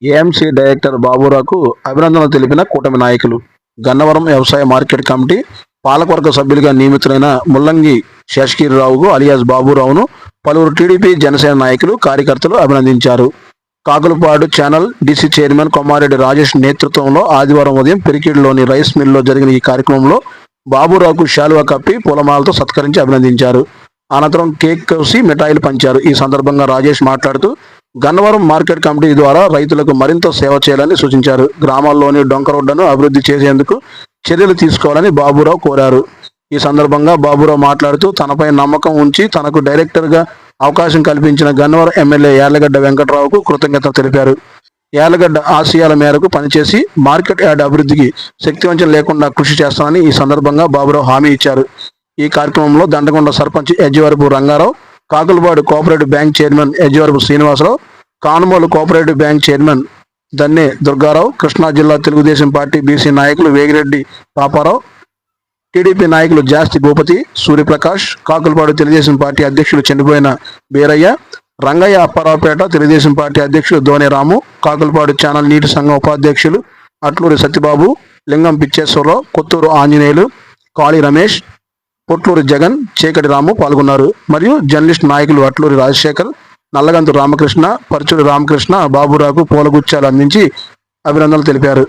AMC director బాబురావుకు అభినందనలు తెలిపిన కూటమి నాయకులు. గన్నవరం వ్యవసాయ మార్కెట్ కమిటీ పాలకవర్గ సభ్యులుగా నియమితులైన ముల్లంగి శేషగిరిరావుకు అలియాస్ బాబురావును పలువురు టీడీపీ జనసేన నాయకులు కార్యకర్తలు అభినందించారు. Kakulapadu channel DC chairman Komareddy Rajesh నేతృత్వంలో ఆదివారం ఉదయం పెరికిడిలోని రైస్ మిల్లో జరిగిన ఈ కార్యక్రమంలో బాబురావుకు శాలువా కప్పి పూలమాలతో సత్కరించి అభినందించారు. అనంతరం కేక్ కోసి మిఠాయిలు పంచారు. ఈ సందర్భంగా రాజేష్ మాట్లాడుతూ గన్నవరం మార్కెట్ కమిటీ ద్వారా రైతులకు మరింత సేవ చేయాలని సూచించారు. గ్రామాల్లోని డొంక రోడ్డును అభివృద్ధి చేసేందుకు చర్యలు తీసుకోవాలని బాబురావు కోరారు. ఈ సందర్భంగా బాబురావు మాట్లాడుతూ తనపై నమ్మకం ఉంచి తనకు డైరెక్టర్గా అవకాశం కల్పించిన గన్నవరం ఎమ్మెల్యే యార్లగడ్డ వెంకట్రావుకు కృతజ్ఞతలు తెలిపారు. యార్లగడ్డ ఆశయాల మేరకు పనిచేసి మార్కెట్ యార్డ్ అభివృద్ధికి శక్తివంచన లేకుండా కృషి చేస్తానని ఈ సందర్భంగా బాబురావు హామీ ఇచ్చారు. ఈ కార్యక్రమంలో Dandakonda sarpanch Ejjivarapu Rangarao, Kakulapadu cooperative bank chairman Ejjivarapu Srinivasarao, Kanumolu cooperative bank chairman Danne Durgarao, Krishna జిల్లా తెలుగుదేశం పార్టీ బీసీ నాయకులు వేగిరెడ్డి పాపారావు, టీడీపీ నాయకులు జాస్తి భూపతి, సూర్యప్రకాష్, కాకులపాడు తెలుగుదేశం పార్టీ అధ్యక్షులు చనిపోయిన బీరయ్య, రంగయ్య, అప్పారావుపేట తెలుగుదేశం పార్టీ అధ్యక్షులు దోనే రాము, కాకులపాడు ఛానల్ నీటి సంఘం ఉపాధ్యక్షులు అట్లూరి సత్యబాబు, లింగం పిచ్చేశ్వరరావు, కొత్తూరు ఆంజనేయులు, కాళీ రమేష్, పొట్లూరి జగన్, చీకటి రాము పాల్గొన్నారు. మరియు జర్నలిస్ట్ నాయకులు అట్లూరి రాజశేఖర్, నల్లగంతు రామకృష్ణ, పరుచూరి రామకృష్ణ బాబురావుకు పూలగుచ్చాలు అందించి అభినందనలు తెలిపారు.